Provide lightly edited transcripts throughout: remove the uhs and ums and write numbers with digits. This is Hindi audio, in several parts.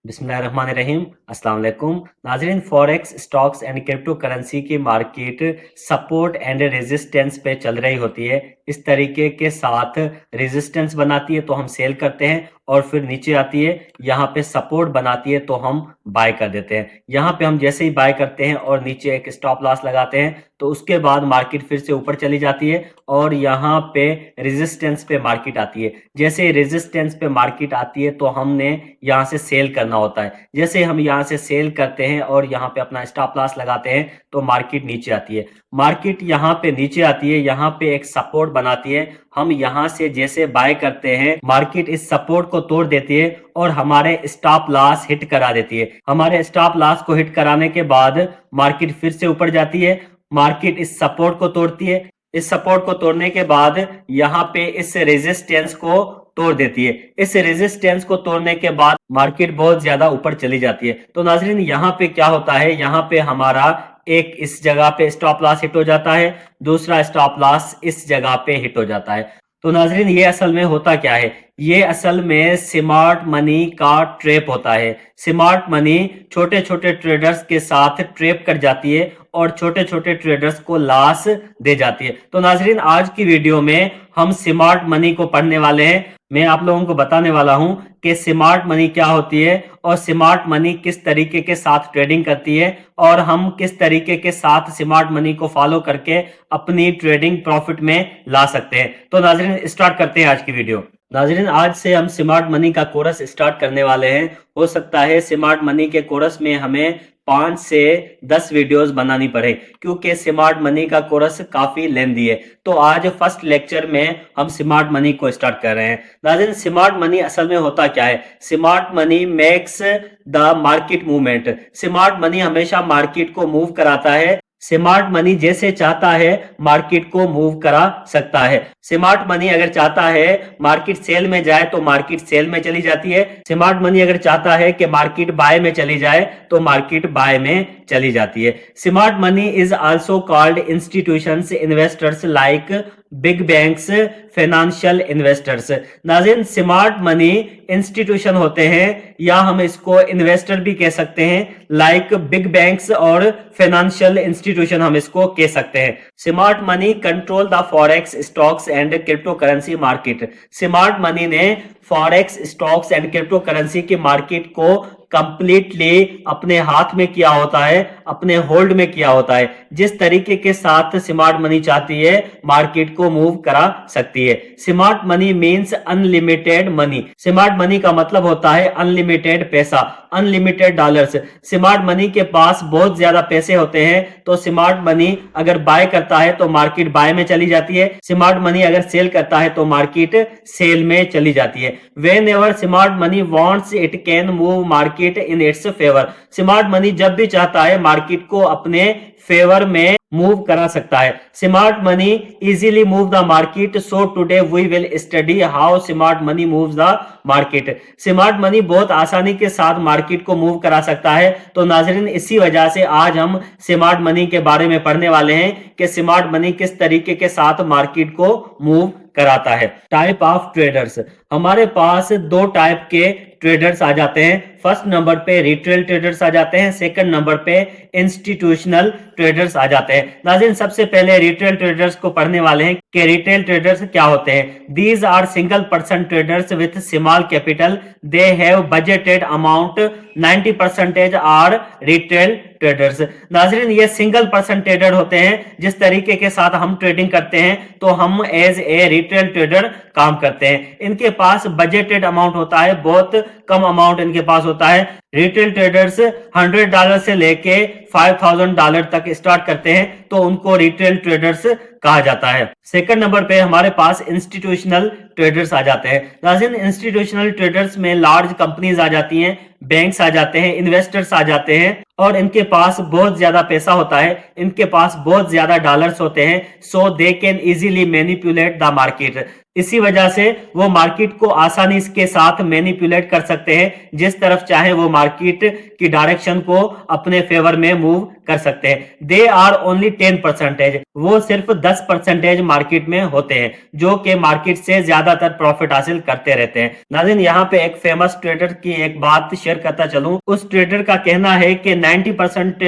बिस्मिल्लाहिर्रहमानिर्रहीम। अस्सलाम वालेकुम नाज़रीन। Forex, stocks and crypto currency की मार्केट सपोर्ट एंड रेजिस्टेंस पे चल रही होती है। इस तरीके के साथ रेजिस्टेंस बनाती है तो हम सेल करते हैं और फिर नीचे आती है, यहाँ पे सपोर्ट बनाती है तो हम बाय कर देते हैं। यहाँ पे हम जैसे ही बाय करते हैं और नीचे एक स्टॉप लॉस लगाते हैं तो उसके बाद मार्केट फिर से ऊपर चली जाती है और यहाँ पे रेजिस्टेंस पे मार्केट आती है। जैसे रेजिस्टेंस पे मार्केट आती है तो हमने यहाँ से सेल करना होता है। जैसे हम यहाँ से सेल करते हैं और यहाँ पे अपना स्टॉप लॉस लगाते हैं तो मार्केट नीचे आती है। मार्केट यहाँ पे नीचे आती है, यहाँ पे एक सपोर्ट बनाती है। हम यहाँ से जैसे बाय करते हैं, मार्केट इस सपोर्ट को तोड़ देती है और हमारे स्टॉप लॉस हिट करा देती है। हमारे स्टॉप लॉस को हिट कराने के बाद मार्केट फिर से ऊपर जाती है। मार्केट इस सपोर्ट को तोड़ती है। इस सपोर्ट को तोड़ने के बाद यहाँ पे इस रेजिस्टेंस को तोड़ देती है। इस रेजिस्टेंस को तोड़ने के बाद मार्केट बहुत ज्यादा ऊपर चली जाती है। तो नाजरीन, यहाँ पे क्या होता है, यहाँ पे हमारा एक इस जगह पे स्टॉप लॉस हिट हो जाता है, दूसरा स्टॉप लॉस इस जगह पे हिट हो जाता है। तो नाजरीन, ये असल में होता क्या है, ये असल में स्मार्ट मनी का ट्रैप होता है। स्मार्ट मनी छोटे छोटे ट्रेडर्स के साथ ट्रैप कर जाती है और छोटे छोटे ट्रेडर्स को लॉस दे जाती है। तो नाजरीन, आज की वीडियो में हम स्मार्ट मनी को पढ़ने वाले हैं। मैं आप लोगों को बताने वाला हूं कि स्मार्ट मनी क्या होती है और स्मार्ट मनी किस तरीके के साथ ट्रेडिंग करती है और हम किस तरीके के साथ स्मार्ट मनी को फॉलो करके अपनी ट्रेडिंग प्रॉफिट में ला सकते हैं। तो नाजरीन, स्टार्ट करते हैं आज की वीडियो। नाजरीन, आज से हम स्मार्ट मनी का कोर्स स्टार्ट करने वाले हैं। हो सकता है स्मार्ट मनी के कोर्स में हमें 5 से 10 वीडियोस बनानी पड़े, क्योंकि स्मार्ट मनी का कोर्स काफी लेंथी है। तो आज फर्स्ट लेक्चर में हम स्मार्ट मनी को स्टार्ट कर रहे हैं। नाज़रीन, स्मार्ट मनी असल में होता क्या है, smart money makes the market movement. Smart money हमेशा मार्केट को मूव कराता है। स्मार्ट मनी जैसे चाहता है मार्केट को मूव करा सकता है। स्मार्ट मनी अगर चाहता है मार्केट सेल में जाए तो मार्केट सेल में चली जाती है। स्मार्ट मनी अगर चाहता है कि मार्केट बाय में चली जाए तो मार्केट बाय में चली जाती है। Smart money is also called institutions investors like big banks, financial investors. नाज़रीन, स्मार्ट मनी इंस्टीट्यूशन होते हैं या हम इसको इन्वेस्टर भी कह सकते हैं, लाइक बिग बैंक्स और फाइनेंशियल इंस्टीट्यूशन हम इसको कह सकते हैं। Smart money control the forex, stocks and crypto currency market. Smart money ने forex, stocks and crypto currency की मार्केट को कंप्लीटली अपने हाथ में किया होता है, अपने होल्ड में किया होता है। जिस तरीके के साथ स्मार्ट मनी चाहती है मार्केट को मूव करा सकती है। Smart money means unlimited money. Smart money का मतलब होता है अनलिमिटेड पैसा, अनलिमिटेड डॉलर्स। स्मार्ट मनी के पास बहुत ज्यादा पैसे होते हैं तो स्मार्ट मनी अगर बाय करता है तो मार्केट बाय में चली जाती है। स्मार्ट मनी अगर सेल करता है तो मार्केट सेल में चली जाती है। When ever smart money wants it can move market in its favour. Smart money जब भी चाहता है मार्केट को अपने फेवर में मूव करा सकता है। Smart money easily move the market, so today we will study how smart money moves the market. Smart money बहुत आसानी के साथ मार्केट को मूव करा सकता है। तो नाजरीन, इसी वजह से आज हम स्मार्ट मनी के बारे में पढ़ने वाले हैं कि स्मार्ट मनी किस तरीके के साथ मार्केट को मूव कराता है। टाइप ऑफ ट्रेडर्स, हमारे पास 2 टाइप के ट्रेडर्स आ जाते हैं। फर्स्ट नंबर पे रिटेल ट्रेडर्स आ जाते हैं, सेकंड नंबर पे इंस्टीट्यूशनल ट्रेडर्स आ जाते हैं। नाज़रीन, सबसे पहले रिटेल ट्रेडर्स को पढ़ने वाले हैं कि रिटेल ट्रेडर्स क्या होते हैं। These are single person traders with small capital, they have budgeted amount 90% are retail traders. नाज़रीन, ये सिंगल पर्सन ट्रेडर होते हैं। जिस तरीके के साथ हम ट्रेडिंग करते हैं तो हम एज ए रिटेल ट्रेडर काम करते हैं। इनके पास बजटेड अमाउंट होता है, बहुत कम अमाउंट इनके पास होता है। रिटेल ट्रेडर्स $100 से लेके $5,000 तक स्टार्ट करते हैं तो उनको रिटेल ट्रेडर्स कहा जाता है। सेकंड नंबर पे हमारे पास इंस्टीट्यूशनल ट्रेडर्स आ जाते हैं। नाज़रीन, इंस्टीट्यूशनल ट्रेडर्स में लार्ज कंपनीज आ जाती हैं, बैंक्स आ जाते हैं, इन्वेस्टर्स आ जाते हैं और इनके पास बहुत ज्यादा पैसा होता है, इनके पास बहुत ज्यादा डॉलर्स होते हैं, so they can easily manipulate the market. इसी वजह से वो मार्केट को आसानी के साथ मैनिपुलेट कर सकते हैं, जिस तरफ चाहे वो मार्केट की डायरेक्शन को अपने फेवर में मूव कर सकते हैं। दे आर ओनली 10%, वो सिर्फ 10% मार्केट में होते हैं जो कि मार्केट से ज्यादातर प्रॉफिट हासिल करते रहते हैं। नाज़रीन, यहाँ पे एक फेमस ट्रेडर की एक बात शेयर करता चलूं। उस ट्रेडर का कहना है कि 90%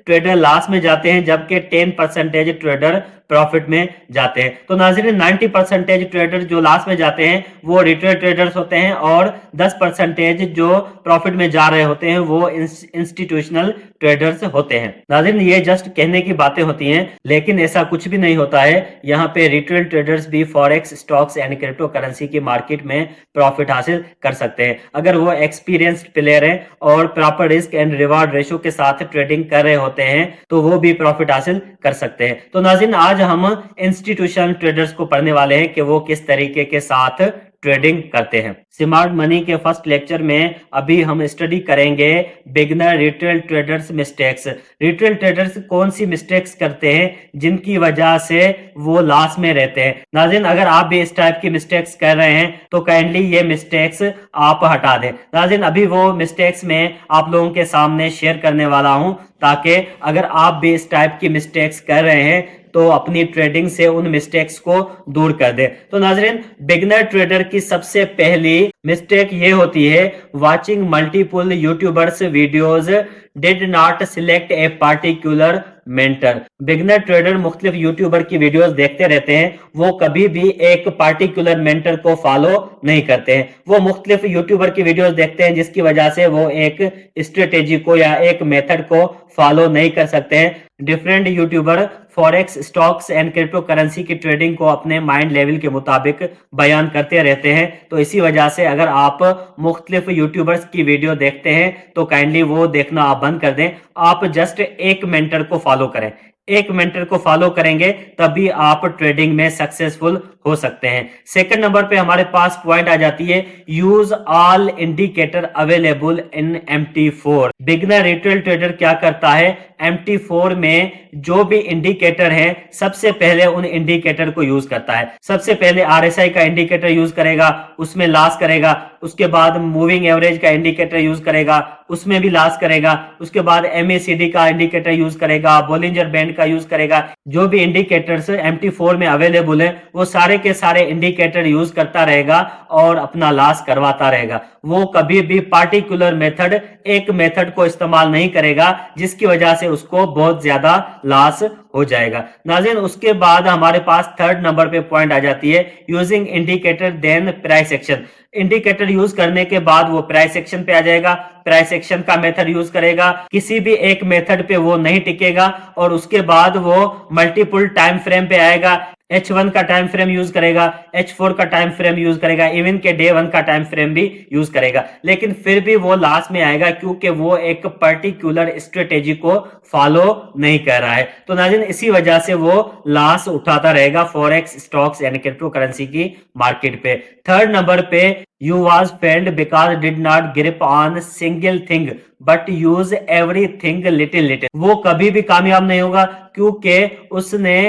ट्रेडर लॉस में जाते हैं जबकि 10% ट्रेडर प्रॉफिट में जाते हैं। तो नाज़रीन, 90% ट्रेडर जो लॉस में जाते हैं वो रिटेल ट्रेडर्स होते हैं और 10% जो प्रॉफिट में जा रहे होते हैं वो इंस्टीट्यूशनल ट्रेडर्स होते हैं। नाज़रीन, ये जस्ट कहने की बातें होती हैं, लेकिन ऐसा कुछ भी नहीं होता है। यहाँ पे रिटेल ट्रेडर्स भी forex, stocks and crypto currency की मार्केट में प्रॉफिट हासिल कर सकते हैं अगर वो एक्सपीरियंस्ड प्लेयर हैं और proper risk and reward ratio के साथ ट्रेडिंग कर रहे होते हैं तो वो भी प्रॉफिट हासिल कर सकते हैं। तो नाज़रीन, आज हम इंस्टीट्यूशनल ट्रेडर्स को पढ़ने वाले हैं कि वो किस तरीके के साथ ट्रेडिंग करते हैं। स्मार्ट मनी के फर्स्ट लेक्चर में अभी हम स्टडी करेंगे beginner retail traders mistakes. Retail traders कौन सी मिस्टेक्स करते हैं जिनकी वजह से वो लॉस में रहते हैं। नाज़रीन, अगर आप भी इस टाइप की मिस्टेक्स कर रहे हैं तो काइंडली ये मिस्टेक्स आप हटा दें। नाज़रीन, अभी वो मिस्टेक्स में आप लोगों के सामने शेयर करने वाला हूं ताकि अगर आप भी इस टाइप की मिस्टेक्स कर रहे हैं तो अपनी ट्रेडिंग से उन मिस्टेक्स को दूर कर दे। तो नाज़रीन, बिगिनर ट्रेडर की सबसे पहली मिस्टेक ये होती है watching multiple YouTubers videos did not select a particular mentor. Beginner trader मुख्तलिफ यूट्यूबर की वीडियोस देखते रहते हैं, वो कभी भी एक पार्टिकुलर मेंटर को फॉलो नहीं करते हैं। वो मुख्तलिफ यूट्यूबर की वीडियोस देखते हैं जिसकी वजह से वो एक स्ट्रेटेजी को या एक मेथड को फॉलो नहीं कर सकते हैं। Different YouTuber forex, stocks and crypto currency की ट्रेडिंग को अपने माइंड लेवल के मुताबिक बयान करते रहते हैं। तो इसी वजह से अगर आप मुख्तलिफ यूट्यूबर्स की वीडियो देखते हैं तो काइंडली वो देखना आप बंद कर दें। आप जस्ट एक मेंटर को फॉलो करें। एक मेंटर को फॉलो करेंगे तभी आप ट्रेडिंग में सक्सेसफुल हो सकते हैं। सेकंड नंबर पे हमारे पास पॉइंट आ जाती है use all indicator available in MT4। Beginner retail trader क्या करता है, MT4 में जो भी इंडिकेटर है सबसे पहले उन इंडिकेटर को यूज करता है। सबसे पहले RSI का इंडिकेटर यूज करेगा, उसमें लॉस करेगा। उसके बाद मूविंग एवरेज का इंडिकेटर यूज करेगा, उसमें भी लॉस करेगा। उसके बाद MACD का इंडिकेटर यूज करेगा, बोलिंजर बैंड का यूज करेगा। जो भी इंडिकेटर्स MT4 में अवेलेबल है वो सारे के सारे इंडिकेटर यूज करता रहेगा और अपना लॉस करवाता रहेगा। वो कभी भी पार्टिकुलर मेथड, एक मेथड को इस्तेमाल नहीं करेगा जिसकी वजह से उसको बहुत ज्यादा लॉस हो जाएगा। नाज़रीन, उसके बाद हमारे पास थर्ड नंबर पे पॉइंट आ जाती है using indicator then price action. Indicator use करने के बाद वो प्राइस एक्शन पे आ जाएगा, प्राइस एक्शन का मेथड यूज करेगा। किसी भी एक मेथड पे वो नहीं टिकेगा और उसके बाद वो मल्टीपल टाइम फ्रेम पे आएगा। H1 का टाइम फ्रेम यूज करेगा, H4 का टाइम फ्रेम यूज करेगा, इवन के डे 1 का टाइम फ्रेम भी यूज करेगा, लेकिन फिर भी वो लास्ट में आएगा क्योंकि वो एक पर्टिकुलर स्ट्रेटेजी को फॉलो नहीं कर रहा है। तो नाज़रीन, इसी वजह से वो लॉस उठाता रहेगा forex, stocks and crypto currency की मार्केट पे। थर्ड नंबर पे you was failed because did not grip on single thing but use everything little little. वो कभी भी कामयाब नहीं होगा क्योंकि उसने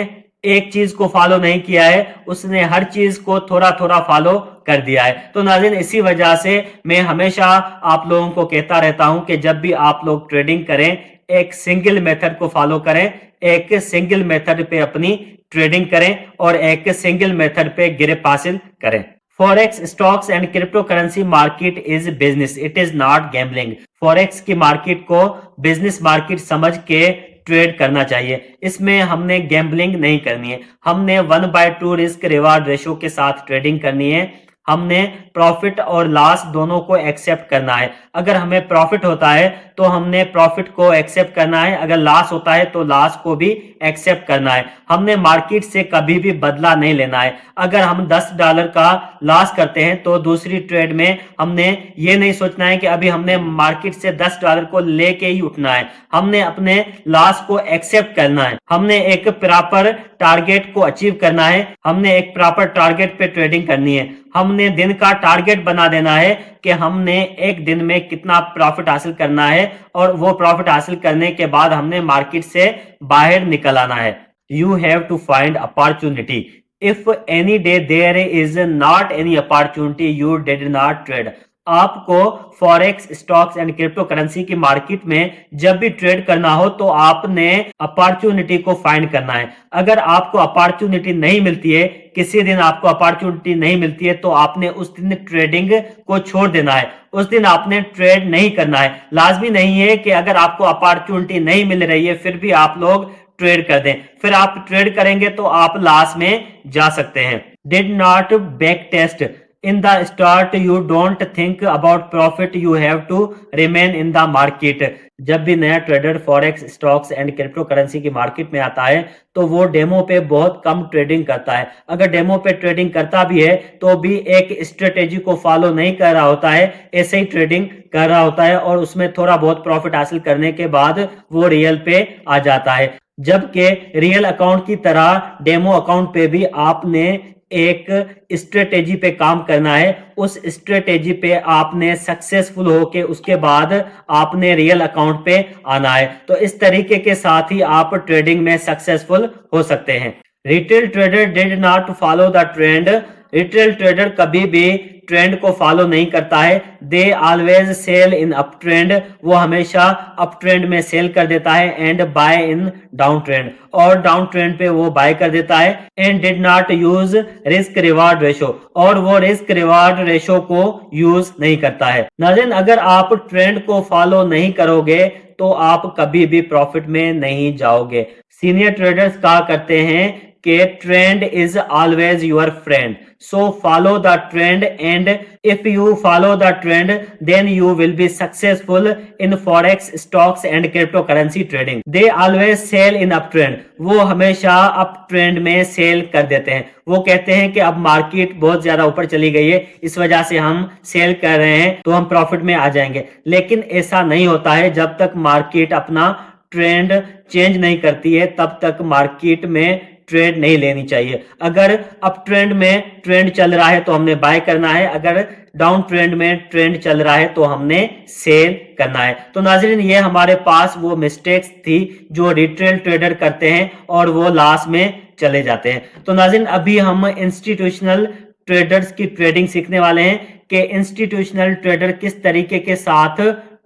एक चीज को फॉलो नहीं किया है, उसने हर चीज को थोड़ा थोड़ा फॉलो कर दिया है। तो नाज़रीन, इसी वजह से मैं हमेशा आप लोगों को कहता रहता हूं कि जब भी आप लोग ट्रेडिंग करें एक सिंगल मेथड को फॉलो करें, एक सिंगल मेथड पे अपनी ट्रेडिंग करें और एक सिंगल मेथड पे ग्रिप हासिल करें। Forex, stocks and crypto currency market is business, it is not gambling. Forex की मार्केट को बिजनेस मार्केट समझ के ट्रेड करना चाहिए। इसमें हमने गैम्बलिंग नहीं करनी है, हमने 1/2 रिस्क रिवार्ड रेशो के साथ ट्रेडिंग करनी है। हमने प्रॉफिट और लॉस दोनों को एक्सेप्ट करना है। अगर हमें प्रॉफिट होता है तो हमने प्रॉफिट को एक्सेप्ट करना है, अगर लॉस होता है तो लॉस को भी एक्सेप्ट करना है। हमने मार्केट से कभी भी बदला नहीं लेना है। अगर हम $10 का लॉस करते हैं तो दूसरी ट्रेड में हमने ये नहीं सोचना है कि अभी हमने मार्केट से $10 को लेके ही उठना है। हमने अपने लॉस को एक्सेप्ट करना है। हमने एक प्रॉपर टारगेट को अचीव करना है। हमने एक प्रॉपर टारगेट पे ट्रेडिंग करनी है। हमने दिन का टारगेट बना देना है कि हमने एक दिन में कितना प्रॉफिट हासिल करना है और वो प्रॉफिट हासिल करने के बाद हमने मार्केट से बाहर निकल आना है। You have to find opportunity. If any day there is not any opportunity you did not trade. आपको forex, stocks and crypto currency की मार्केट में जब भी ट्रेड करना हो तो आपने अपॉर्चुनिटी को फाइंड करना है। अगर आपको अपॉर्चुनिटी नहीं मिलती है, किसी दिन आपको अपॉर्चुनिटी नहीं मिलती है, तो आपने उस दिन ट्रेडिंग को छोड़ देना है, उस दिन आपने ट्रेड नहीं करना है। लाजमी नहीं है कि अगर आपको अपॉर्चुनिटी नहीं मिल रही है फिर भी आप लोग ट्रेड कर दें, फिर आप ट्रेड करेंगे तो आप लॉस में जा सकते हैं। Did not back test in the start you don't think about profit, you have to remain in the market। जब भी नया trader forex, stocks and crypto currency की मार्केट में आता है तो वो डेमो पे बहुत कम ट्रेडिंग करता है। अगर डेमो पे ट्रेडिंग करता भी है तो भी एक स्ट्रेटेजी को फॉलो नहीं कर रहा होता है, ऐसे ही ट्रेडिंग कर रहा होता है और उसमें थोड़ा बहुत प्रॉफिट हासिल करने के बाद वो रियल पे आ जाता है। जबकि रियल अकाउंट की तरह डेमो अकाउंट पे भी आपने एक स्ट्रेटेजी पे काम करना है, उस स्ट्रेटेजी पे आपने सक्सेसफुल होके उसके बाद आपने रियल अकाउंट पे आना है। तो इस तरीके के साथ ही आप ट्रेडिंग में सक्सेसफुल हो सकते हैं। Retail trader did not follow the trend. Retail trader कभी भी ट्रेंड को फॉलो नहीं करता है। They always sell in uptrend, वो हमेशा अप ट्रेंड में सेल कर देता है। And buy in downtrend, और डाउन ट्रेंड पे वो बाय कर देता है। And did not use risk reward ratio, और वो रिस्क रिवार्ड रेशो को यूज नहीं करता है। नाज़रीन, अगर आप ट्रेंड को फॉलो नहीं करोगे तो आप कभी भी प्रॉफिट में नहीं जाओगे। सीनियर ट्रेडर्स कहा करते हैं कि trend is always your friend, so follow the trend, and if you follow the trend then you will be successful in forex, stocks and cryptocurrency trading। they always sell in uptrend, वो हमेशा अप ट्रेंड में सेल कर देते हैं। वो कहते हैं कि अब मार्केट बहुत ज्यादा ऊपर चली गई है, इस वजह से हम सेल कर रहे हैं तो हम प्रॉफिट में आ जाएंगे। लेकिन ऐसा नहीं होता है, जब तक मार्केट अपना ट्रेंड चेंज नहीं करती है तब तक मार्केट में ट्रेड नहीं लेनी चाहिए। अगर अप ट्रेंड में ट्रेंड चल रहा है तो हमने बाय करना है, अगर डाउन ट्रेंड में ट्रेंड चल रहा है तो हमने सेल करना है। तो नाज़रीन, ये हमारे पास वो मिस्टेक्स थी जो रिटेल ट्रेडर करते हैं और वो लॉस में चले जाते हैं। तो नाज़रीन, अभी हम इंस्टीट्यूशनल ट्रेडर्स की ट्रेडिंग सीखने वाले हैं कि इंस्टीट्यूशनल ट्रेडर किस तरीके के साथ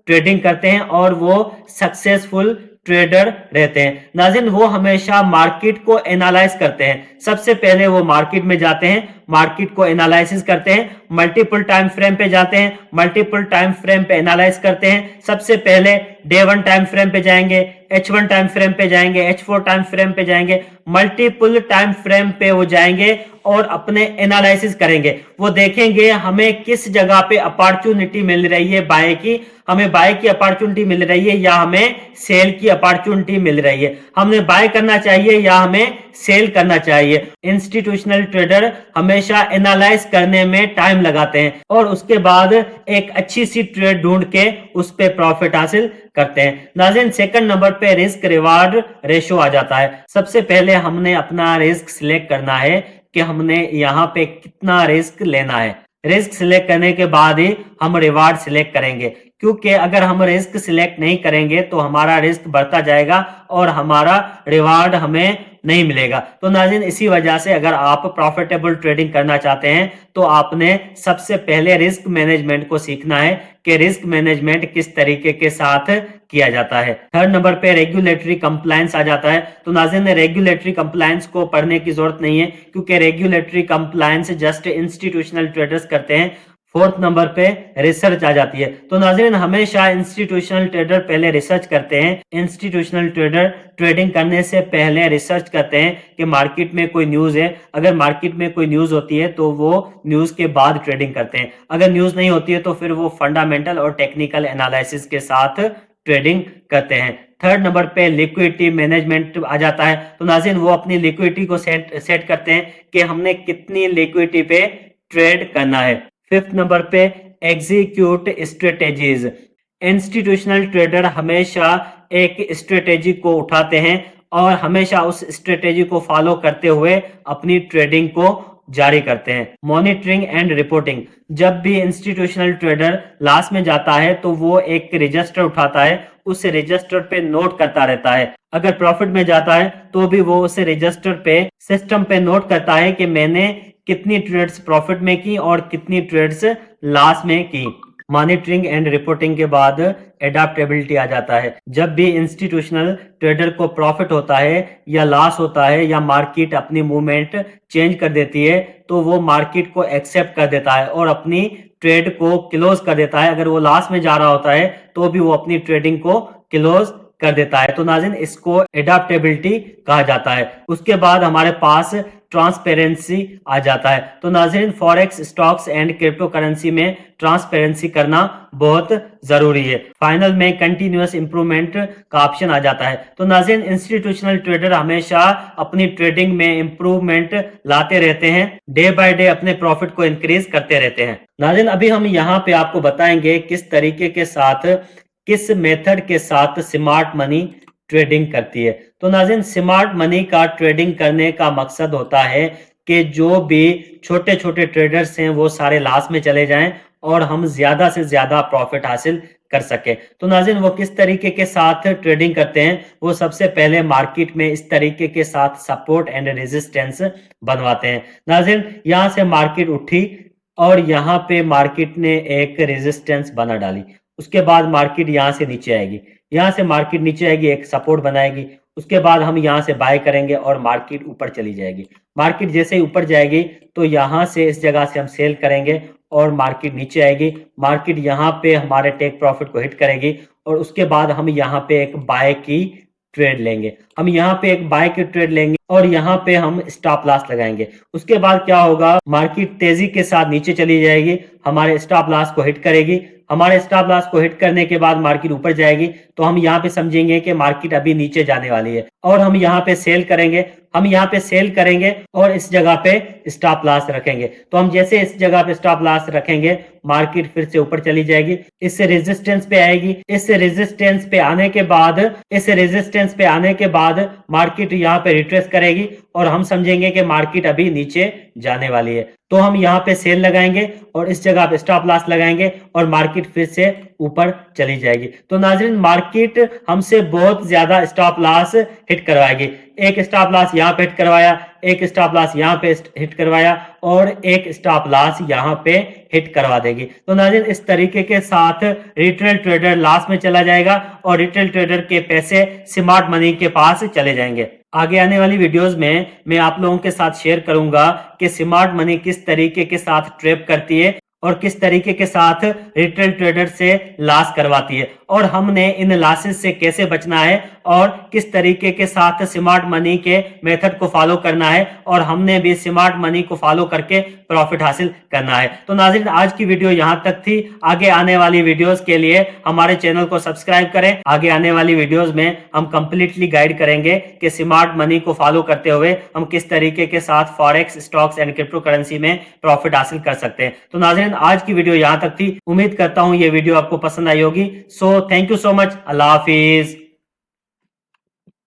ट्रेडिंग करते हैं और वो सक्सेसफुल ट्रेडर रहते हैं। नाज़रीन, वो हमेशा मार्केट को एनालाइज करते हैं। सबसे पहले वो मार्केट में जाते हैं, मार्केट को एनालिसिस करते हैं, मल्टीपल टाइम फ्रेम पे जाते हैं, मल्टीपल टाइम फ्रेम पे एनालाइज करते हैं। सबसे पहले डे 1 टाइम फ्रेम पे जाएंगे, H1 टाइम फ्रेम पे जाएंगे, H4 टाइम फ्रेम पे जाएंगे, मल्टीपल टाइम फ्रेम पे वो जाएंगे और अपने एनालिसिस करेंगे। वो देखेंगे हमें किस जगह पे अपॉर्चुनिटी मिल रही है बाय की, हमें बाय की अपॉर्चुनिटी मिल रही है या हमें सेल की अपॉर्चुनिटी मिल रही है, हमने बाय करना चाहिए या हमें सेल करना चाहिए। इंस्टीट्यूशनल ट्रेडर हमेशा एनालाइज करने में टाइम लगाते हैं और उसके बाद एक अच्छी सी ट्रेड ढूंढ के उस पे प्रॉफिट हासिल करते हैं। नाज़रीन, सेकंड नंबर पे रिस्क रिवार्ड रेशो आ जाता है। सबसे पहले हमने अपना रिस्क सिलेक्ट करना है कि हमने यहाँ पे कितना रिस्क लेना है। रिस्क सिलेक्ट करने के बाद ही हम रिवार्ड सिलेक्ट करेंगे, क्योंकि अगर हम रिस्क सिलेक्ट नहीं करेंगे तो हमारा रिस्क बढ़ता जाएगा और हमारा रिवार्ड हमें नहीं मिलेगा। तो नाज़रीन, इसी वजह से अगर आप प्रॉफिटेबल ट्रेडिंग करना चाहते हैं तो आपने सबसे पहले रिस्क मैनेजमेंट को सीखना है कि रिस्क मैनेजमेंट किस तरीके के साथ किया जाता है। थर्ड नंबर पे रेगुलेटरी कंप्लायंस आ जाता है। तो नाज़रीन, रेगुलेटरी कंप्लायंस को पढ़ने की जरूरत नहीं है, क्योंकि regulatory compliance just institutional traders करते हैं। फोर्थ नंबर पे रिसर्च आ जाती है। तो नाज़रीन, हमेशा इंस्टीट्यूशनल ट्रेडर पहले रिसर्च करते हैं। इंस्टीट्यूशनल ट्रेडर ट्रेडिंग करने से पहले रिसर्च करते हैं कि मार्केट में कोई न्यूज़ है। अगर मार्केट में कोई न्यूज़ होती है तो वो न्यूज़ के बाद ट्रेडिंग करते हैं। अगर न्यूज़ नहीं होती है तो फिर वो फंडामेंटल और टेक्निकल एनालिसिस के साथ ट्रेडिंग करते हैं। थर्ड नंबर पे लिक्विडिटी मैनेजमेंट आ जाता है। तो नाज़रीन, वो अपनी लिक्विडिटी को सेट करते हैं कि हमने कितनी लिक्विडिटी पे ट्रेड करना है। फिफ्थ नंबर पे एग्जीक्यूट स्ट्रेटेजीज। इंस्टीट्यूशनल ट्रेडर हमेशा एक स्ट्रेटेजी को उठाते हैं और हमेशा उस स्ट्रेटेजी को फॉलो करते हुए अपनी ट्रेडिंग को जारी करते हैं। Monitoring and reporting. जब भी इंस्टीट्यूशनल ट्रेडर लॉस में जाता है तो वो एक रजिस्टर उठाता है, उस रजिस्टर पे नोट करता रहता है। अगर प्रॉफिट में जाता है तो भी वो उस रजिस्टर पे सिस्टम पे नोट करता है कि मैंने कितनी ट्रेड्स प्रॉफिट में की और कितनी ट्रेड्स लॉस में की। मॉनिटरिंग एंड रिपोर्टिंग के बाद एडाप्टेबिलिटी आ जाता है। जब भी इंस्टीट्यूशनल ट्रेडर को प्रॉफिट होता है या लॉस होता है या मार्केट अपनी मूवमेंट चेंज कर देती है, तो वो मार्केट को एक्सेप्ट कर देता है और अपनी ट्रेड को क्लोज कर देता है। अगर वो लॉस में जा रहा होता है तो भी वो अपनी ट्रेडिंग को क्लोज कर देता है। तो नाज़रीन, इसको एडाप्टेबिलिटी कहा जाता है। उसके बाद हमारे पास ट्रांसपेरेंसी आ जाता है। तो नाज़रीन, forex, stocks and crypto currency में ट्रांसपेरेंसी करना बहुत जरूरी है। फाइनल में कंटिन्यूअस इंप्रूवमेंट का ऑप्शन आ जाता है। तो नाज़रीन, इंस्टीट्यूशनल ट्रेडर हमेशा अपनी ट्रेडिंग में इंप्रूवमेंट लाते रहते हैं, डे बाय डे अपने प्रॉफिट को इंक्रीज करते रहते हैं। नाज़रीन, अभी हम यहाँ पे आपको बताएंगे किस तरीके के साथ, किस मेथड के साथ स्मार्ट मनी ट्रेडिंग करती है। तो नाज़रीन, स्मार्ट मनी का ट्रेडिंग करने का मकसद होता है कि जो भी छोटे छोटे ट्रेडर्स हैं वो सारे लॉस में चले जाएं और हम ज्यादा से ज्यादा प्रॉफिट हासिल कर सके। तो नाज़रीन, वो किस तरीके के साथ ट्रेडिंग करते हैं, वो सबसे पहले मार्केट में इस तरीके के साथ सपोर्ट एंड रेजिस्टेंस बनवाते हैं। नाज़रीन, यहाँ से मार्केट उठी और यहाँ पे मार्केट ने एक रेजिस्टेंस बना डाली। उसके बाद मार्केट यहाँ से नीचे आएगी, यहाँ से मार्केट नीचे आएगी, एक सपोर्ट बनाएगी। उसके बाद हम यहाँ से बाय करेंगे और मार्केट ऊपर चली जाएगी। मार्केट जैसे ही ऊपर जाएगी तो यहाँ से इस जगह से हम सेल करेंगे और मार्केट नीचे आएगी। मार्केट यहाँ पे हमारे टेक प्रॉफिट को हिट करेगी और उसके बाद हम यहाँ पे एक बाय की ट्रेड लेंगे। हम यहाँ पे एक बाय की ट्रेड लेंगे और यहाँ पे हम स्टॉप लॉस लगाएंगे। उसके बाद क्या होगा, मार्केट तेजी के साथ नीचे चली जाएगी, हमारे स्टॉप लॉस को हिट करेगी। हमारे स्टॉप लॉस को हिट करने के बाद मार्केट ऊपर जाएगी तो हम यहाँ पे समझेंगे कि मार्केट अभी नीचे जाने वाली है और हम यहाँ पे सेल करेंगे। हम यहाँ पे सेल करेंगे और इस जगह पे स्टॉप लॉस रखेंगे। तो हम जैसे इस जगह पे स्टॉप लॉस रखेंगे, मार्केट फिर से ऊपर चली जाएगी, इससे रेजिस्टेंस पे आएगी। इस रेजिस्टेंस पे आने के बाद, इस रेजिस्टेंस पे आने के बाद मार्केट यहाँ पे रिट्रेस करेगी और हम समझेंगे कि मार्केट अभी नीचे जाने वाली है। तो हम यहाँ पे सेल लगाएंगे और इस जगह पे स्टॉप लॉस लगाएंगे और मार्केट फिर से ऊपर चली जाएगी। तो नाज़रीन, मार्केट हमसे बहुत ज्यादा स्टॉप लॉस हिट करवाएगी। एक स्टॉप लॉस यहाँ पे हिट करवाया, एक स्टॉप लॉस यहाँ पे हिट करवाया और एक स्टॉप लॉस यहाँ पे हिट करवा देगी। तो नाज़रीन, इस तरीके के साथ रिटेल ट्रेडर लॉस में चला जाएगा और रिटेल ट्रेडर के पैसे स्मार्ट मनी के पास चले जाएंगे। आगे आने वाली वीडियोस में मैं आप लोगों के साथ शेयर करूंगा कि स्मार्ट मनी किस तरीके के साथ ट्रैप करती है और किस तरीके के साथ रिटेल ट्रेडर से लॉस करवाती है और हमने इन लॉसेस से कैसे बचना है और किस तरीके के साथ स्मार्ट मनी के मेथड को फॉलो करना है और हमने भी स्मार्ट मनी को फॉलो करके प्रॉफिट हासिल करना है। तो नाज़रीन, आज की वीडियो यहां तक थी। आगे आने वाली वीडियोस के लिए हमारे चैनल को सब्सक्राइब करें। आगे आने वाली वीडियोस में हम कंप्लीटली गाइड करेंगे कि स्मार्ट मनी को फॉलो करते हुए हम किस तरीके के साथ forex, stocks and crypto currency में प्रॉफिट हासिल कर सकते हैं। तो नाज़रीन, आज की वीडियो यहां तक थी। उम्मीद करता हूं ये वीडियो आपको पसंद आई होगी। So thank you so much. Allah Hafiz.